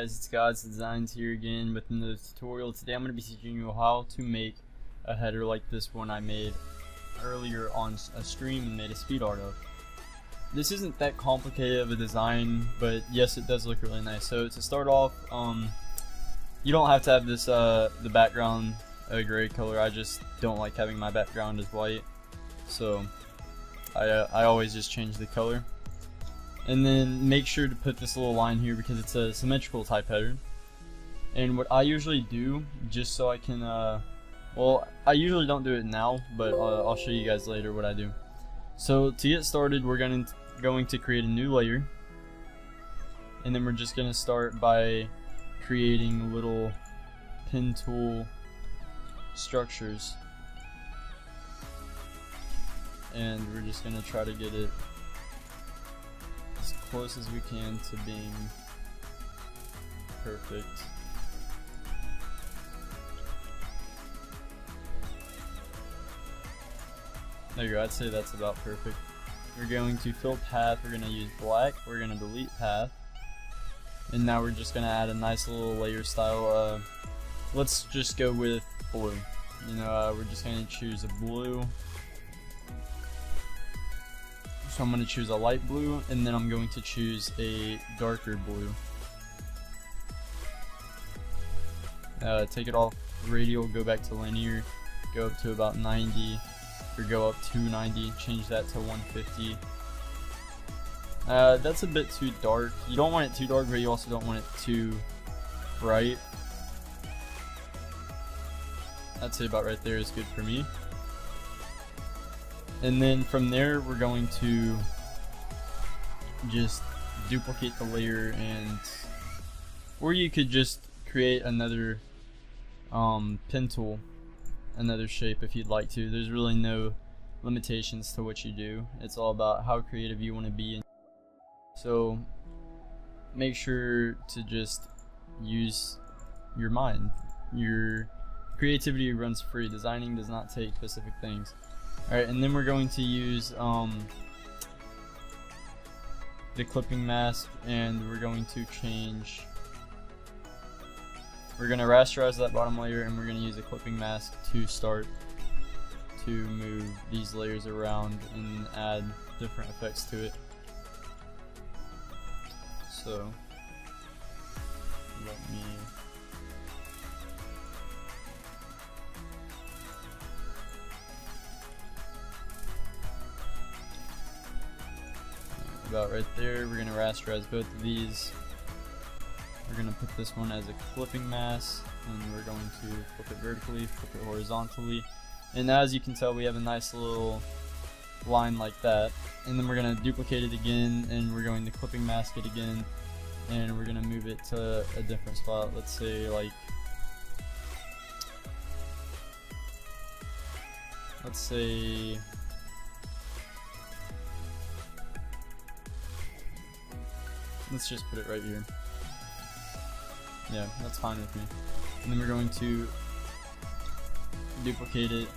guys, it's God's Designs here again with another tutorial. Today I'm going to be teaching you how to make a header like this one I made earlier on a stream and made a speed art of. This isn't that complicated of a design, but yes, it does look really nice. So to start off, you don't have to have this the background a gray color. I just don't like having my background as white, so I always just change the color. And then make sure to put this little line here because it's a symmetrical type header. And what I usually do, just so I can, well, I usually don't do it now, but I'll show you guys later what I do. So to get started, we're going to create a new layer, and then we're just going to start by creating little pen tool structures, and we're just going to try to get it as close as we can to being perfect. There you go, I'd say that's about perfect. We're going to fill path, we're going to use black, we're going to delete path, and now we're just going to add a nice little layer style. Let's just go with blue. We're just going to choose a blue. So I'm going to choose a light blue, and then I'm going to choose a darker blue. Take it off radial, go back to linear, go up to about 90, or go up to 90, change that to 150. That's a bit too dark. You don't want it too dark, but you also don't want it too bright. I'd say about right there is good for me. And then from there, we're going to just duplicate the layer, or you could just create another pen tool, another shape if you'd like to. There's really no limitations to what you do. It's all about how creative you want to be. So make sure to just use your mind. Your creativity runs free. Designing does not take specific things. Alright, and then we're going to use the clipping mask, and we're going to change. We're going to rasterize that bottom layer, and we're going to use a clipping mask to start to move these layers around and add different effects to it. So let me about right there. We're going to rasterize both of these. We're going to put this one as a clipping mask, and we're going to flip it vertically, flip it horizontally, and as you can tell, we have a nice little line like that. And then we're going to duplicate it again, and we're going to clipping mask it again, and we're going to move it to a different spot. Let's say like, let's just put it right here. Yeah, that's fine with me. And then we're going to duplicate it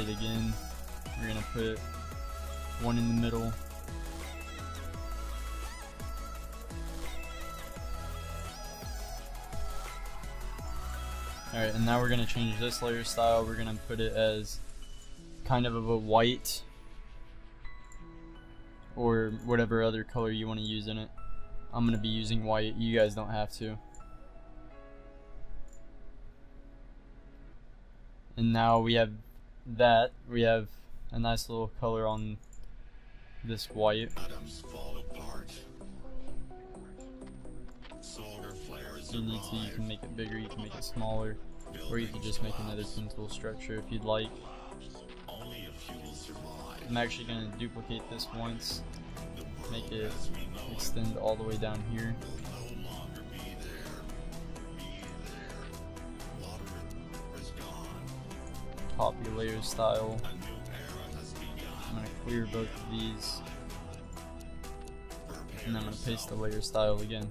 again. We're going to put one in the middle. Alright, and now we're going to change this layer style. We're going to put it as kind of a white, or whatever other color you want to use in it. I'm going to be using white, you guys don't have to. And now we have that, we have a nice little color on this white. You can make it bigger, you can make it smaller, or you can just make another pen tool structure if you'd like. I'm actually going to duplicate this once, make it extend all the way down here. Copy layer style. I'm going to clear both of these, and I'm going to paste the layer style again.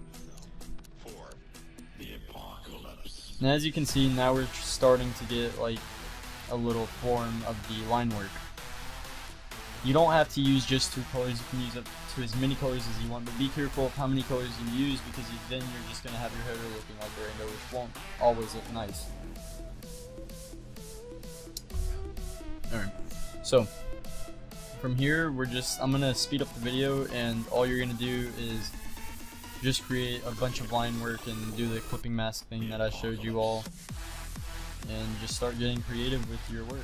And as you can see, now we're starting to get like a little form of the line work. You don't have to use just two colors, you can use up to to as many colors as you want, but be careful of how many colors you use, because then you're just going to have your header looking like a rainbow, which won't always look nice. Alright, so from here I'm going to speed up the video, and all you're going to do is just create a bunch of line work and do the clipping mask thing that I showed you all, and just start getting creative with your work.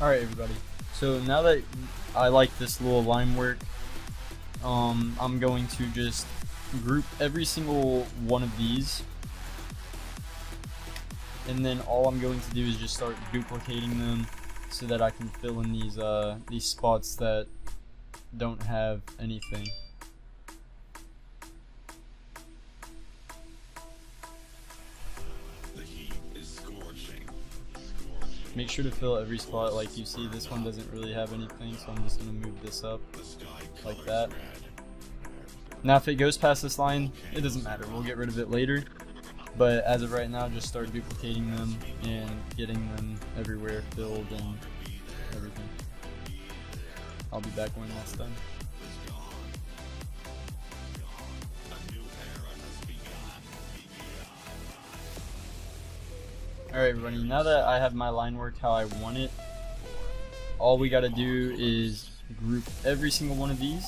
Alright everybody, so now that I like this little line work, I'm going to just group every single one of these, and then all I'm going to do is just start duplicating them so that I can fill in these spots that don't have anything. Make sure to fill every spot. Like you see, this one doesn't really have anything, so I'm just going to move this up like that. Now if it goes past this line, it doesn't matter, we'll get rid of it later, but as of right now, just start duplicating them and getting them everywhere filled and everything. I'll be back when that's done. Alright everybody, now that I have my line work how I want it, all we gotta do is group every single one of these,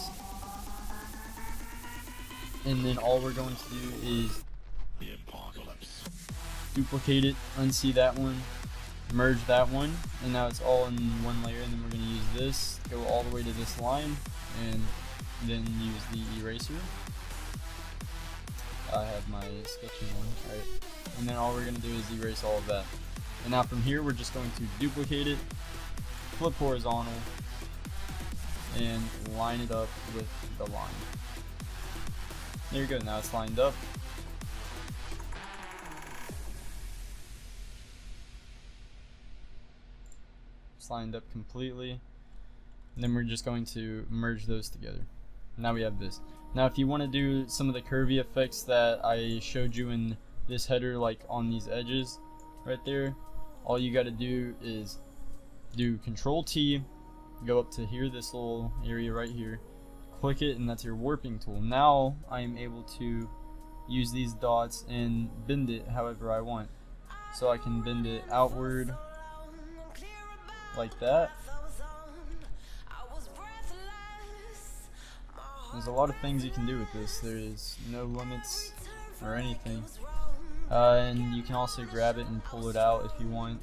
and then all we're going to do is duplicate it, unsee that one, merge that one, and now it's all in one layer, and then we're going to use this, go all the way to this line, and then use the eraser. I have my sketching one, alright. And then all we're going to do is erase all of that. And now from here we're just going to duplicate it, flip horizontal, and line it up with the line. There you go, now it's lined up. It's lined up completely. And then we're just going to merge those together. Now we have this. Now if you want to do some of the curvy effects that I showed you in this header, like on these edges right there, all you got to do is do Control T, go up to here, this little area right here, click it, and that's your warping tool. Now I am able to use these dots and bend it however I want. So I can bend it outward like that. There's a lot of things you can do with this. There's no limits or anything. And you can also grab it and pull it out if you want.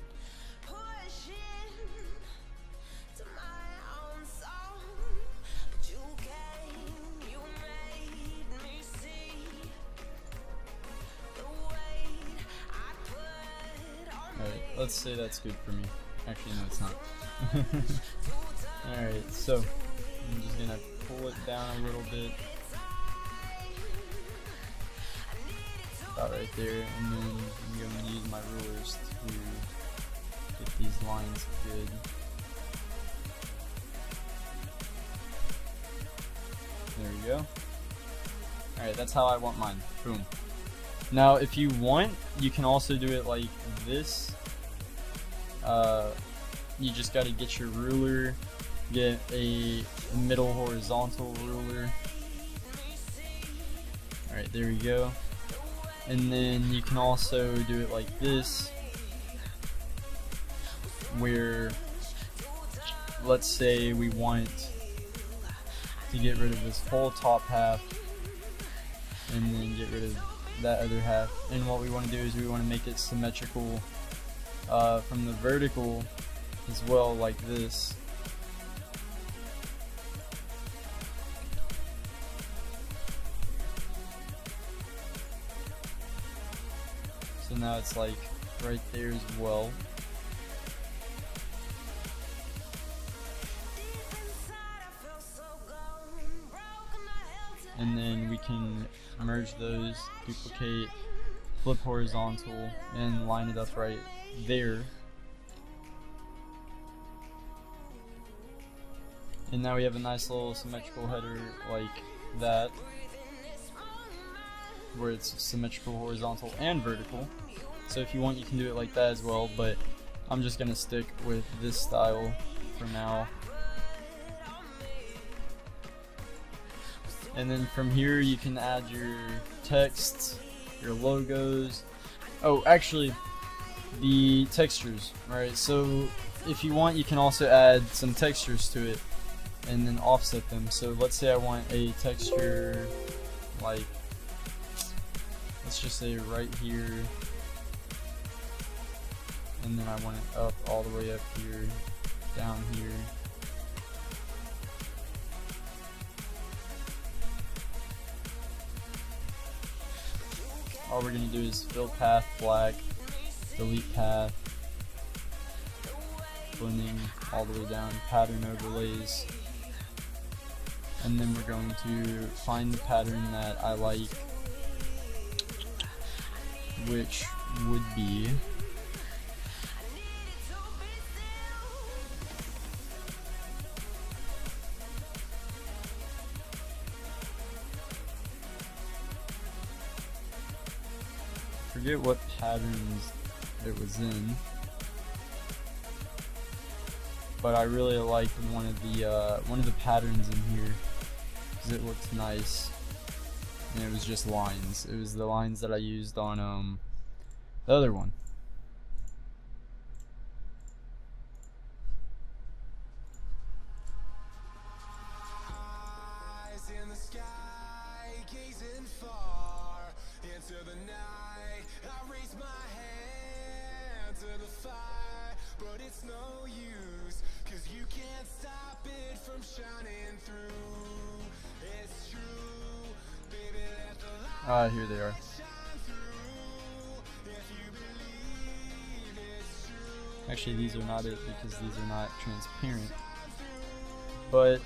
Alright, let's say that's good for me. Actually, no, it's not. Alright, so I'm just gonna pull it down a little bit. About right there, and then I'm going to use my rulers to get these lines good. There we go. Alright, that's how I want mine. Boom. Now if you want, you can also do it like this. You just got to get your ruler, get a middle horizontal ruler. Alright, there we go. And then you can also do it like this, where let's say we want to get rid of this whole top half and then get rid of that other half. And what we want to do is we want to make it symmetrical from the vertical as well, like this. So now it's like right there as well. And then we can merge those, duplicate, flip horizontal, and line it up right there. And now we have a nice little symmetrical header like that. where it's symmetrical, horizontal, and vertical. So if you want, you can do it like that as well, but I'm just gonna stick with this style for now. And then from here you can add your text, your logos. Oh, actually, the textures, right? So if you want, you can also add some textures to it and then offset them. So let's say I want a texture like, let's just say right here, and then I want it up all the way up here, down here. All we're going to do is fill path black, delete path, blending all the way down, pattern overlays, and then we're going to find the pattern that I like, which would be forget what patterns it was in, but I really liked one of the patterns in here because it looked nice, and it was just lines. It was the lines that I used on the other one. Here they are. Actually, these are not it because these are not transparent. But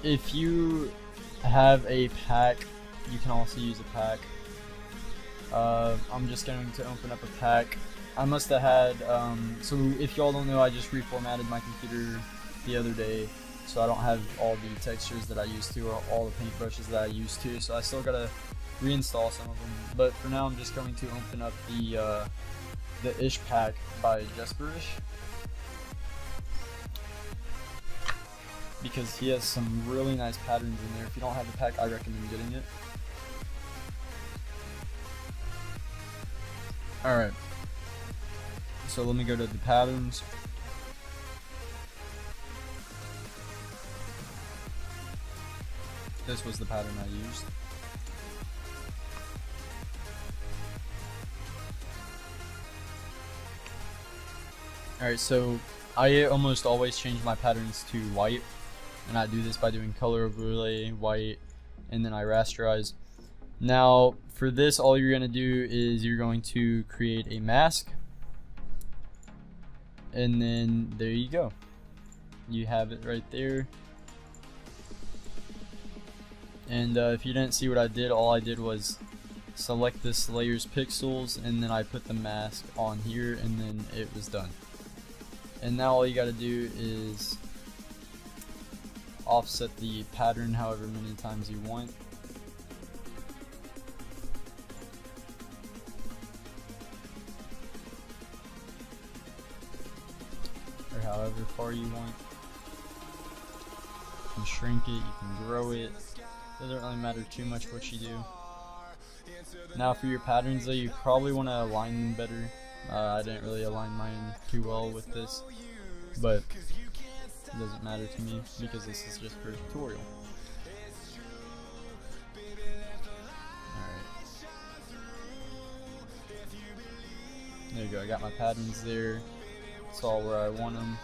if you have a pack, you can also use a pack. I'm just going to open up a pack. I must have had, so if y'all don't know, I just reformatted my computer the other day, so I don't have all the textures that I used to or all the paintbrushes that I used to, so I still gotta reinstall some of them. But for now, I'm just going to open up the Ish pack by Jesperish, because he has some really nice patterns in there. If you don't have the pack, I recommend getting it. Alright, so let me go to the patterns. This was the pattern I used. Alright, so I almost always change my patterns to white, and I do this by doing color overlay, white, and then I rasterize. Now, for this, all you're going to do is you're going to create a mask, and then there you go. You have it right there. And if you didn't see what I did, all I did was select this layer's pixels, and then I put the mask on here, and then it was done. And now all you gotta do is offset the pattern however many times you want. Or however far you want. You can shrink it, you can grow it. Doesn't really matter too much what you do. Now for your patterns though, you probably want to align them better. I didn't really align mine too well with this, but it doesn't matter to me because this is just for a tutorial. Alright. There you go, I got my patterns there. It's all where I want them.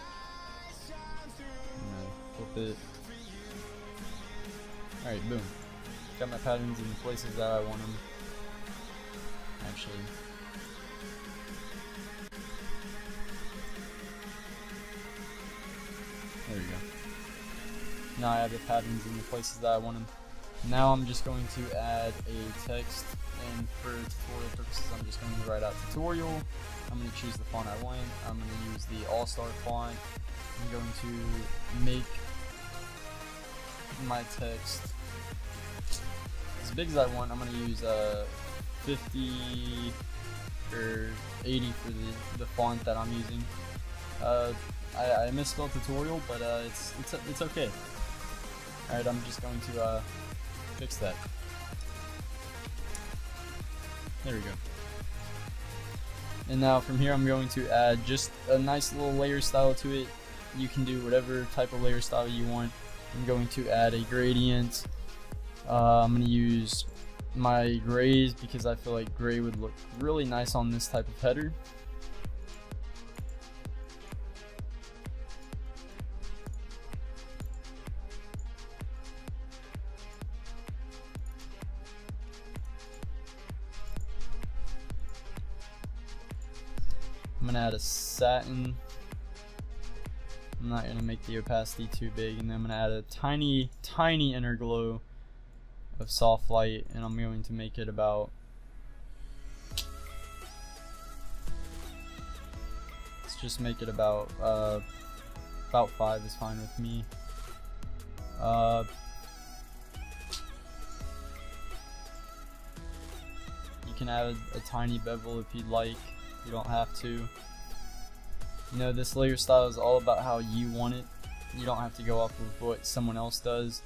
I'm gonna flip it. Alright, boom. Got my patterns in the places that I want them. Actually. There you go. Now I have the patterns in the places that I want them. Now I'm just going to add a text, and for tutorial purposes I'm just going to write out tutorial. I'm going to choose the font I want. I'm going to use the All-Star font. I'm going to make my text as big as I want, I'm going to use 50 or 80 for the font that I'm using. I misspelled tutorial, but it's okay. Alright, I'm just going to fix that. There we go. And now from here I'm going to add just a nice little layer style to it. You can do whatever type of layer style you want. I'm going to add a gradient. I'm going to use my grays because I feel like gray would look really nice on this type of header. I'm going to add a satin. I'm not going to make the opacity too big, and then I'm going to add a tiny inner glow of soft light, and I'm going to make it about, let's just make it about 5 is fine with me. You can add a tiny bevel if you'd like. You don't have to. You know, this layer style is all about how you want it. You don't have to go off of what someone else does.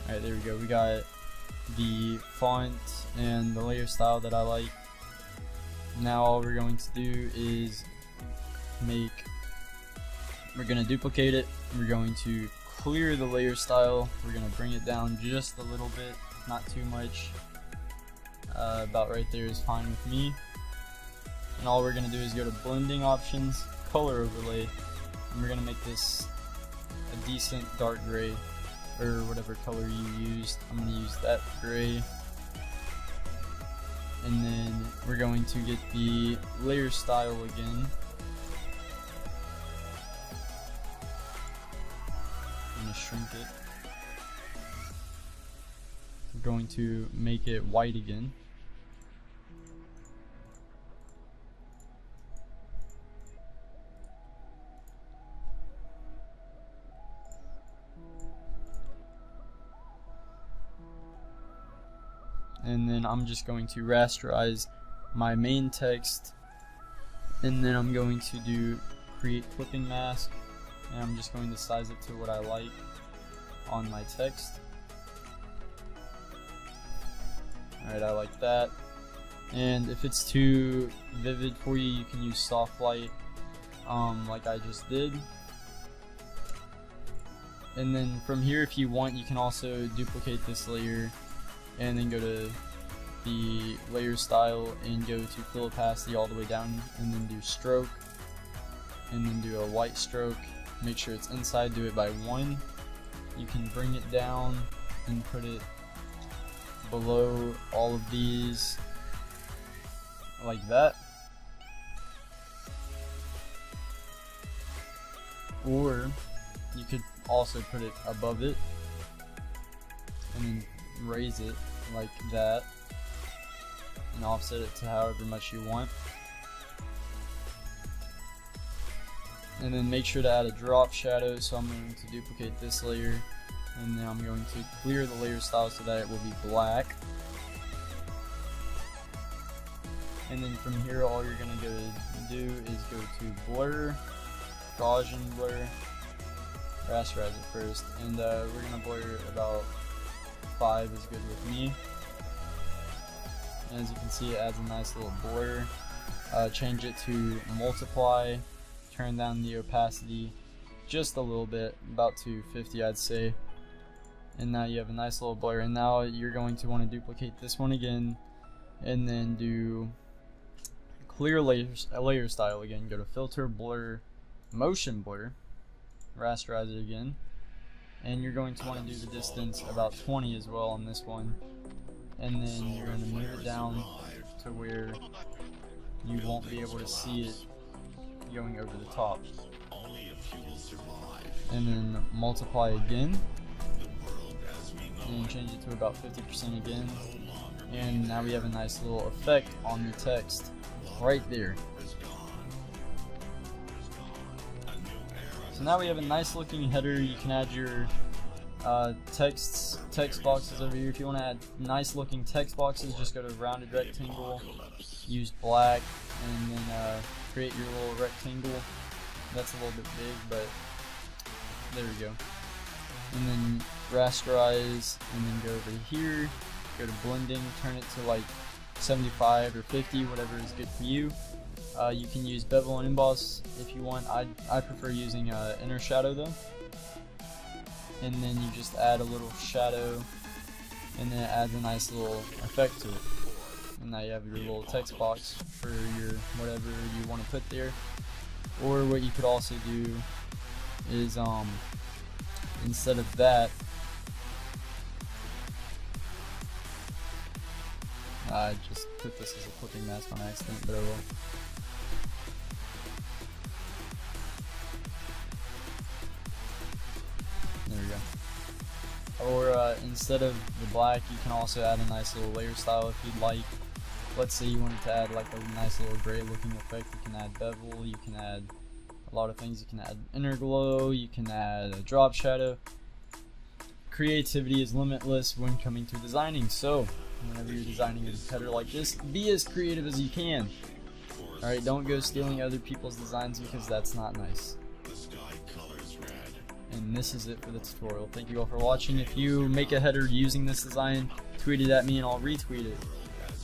Alright, there we go. We got the font and the layer style that I like. Now all we're going to do is we're going to duplicate it. We're going to clear the layer style. We're going to bring it down just a little bit, not too much. About right there is fine with me. And all we're going to do is go to blending options, color overlay, and we're going to make this a decent dark gray, or whatever color you used. I'm going to use that gray. And then we're going to get the layer style again. I'm going to shrink it. We're going to make it white again. And then I'm just going to rasterize my main text, and then I'm going to do create clipping mask, and I'm just going to size it to what I like on my text. Alright, I like that. And if it's too vivid for you, you can use soft light, like I just did. And then from here, if you want, you can also duplicate this layer and then go to the layer style and go to fill opacity all the way down, and then do stroke, and then do a white stroke. Make sure it's inside, do it by 1. You can bring it down and put it below all of these like that. Or you could also put it above it and then raise it like that and offset it to however much you want. And then make sure to add a drop shadow, so I'm going to duplicate this layer, and then I'm going to clear the layer style so that it will be black. And then from here, all you're going to go to do is go to blur, Gaussian blur, rasterize it first, and we're going to blur about 5 is good with me. And as you can see, it adds a nice little blur. Change it to multiply, turn down the opacity just a little bit, about to 50 I'd say. And now you have a nice little blur. And now you're going to want to duplicate this one again, and then do clear layer style again. Go to filter, blur, motion blur, rasterize it again, and you're going to want to do the distance about 20 as well on this one, and then you're going to move it down to where you won't be able to see it going over the top, and then multiply again and change it to about 50% again, and now we have a nice little effect on the text right there. So now we have a nice looking header. You can add your text boxes over here. If you want to add nice looking text boxes, just go to rounded rectangle, use black, and then create your little rectangle. That's a little bit big, but there we go. And then rasterize, and then go over here, go to blending, turn it to like 75 or 50, whatever is good for you. You can use bevel and emboss if you want. I prefer using inner shadow though. And then you just add a little shadow, and then it adds a nice little effect to it. And now you have your little text box for your whatever you want to put there. Or what you could also do is instead of that, I just put this as a clipping mask on accident, but I will. There we go. Or instead of the black, you can also add a nice little layer style if you'd like. Let's say you wanted to add like a nice little gray looking effect. You can add bevel, you can add a lot of things. You can add inner glow, you can add a drop shadow. Creativity is limitless when coming to designing, so whenever you're designing a header like this, be as creative as you can. Alright, don't go stealing other people's designs because that's not nice. And this is it for the tutorial. Thank you all for watching. If you make a header using this design, tweet it at me and I'll retweet it.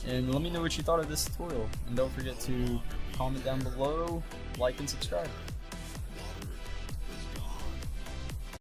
And let me know what you thought of this tutorial. And don't forget to comment down below, like, and subscribe.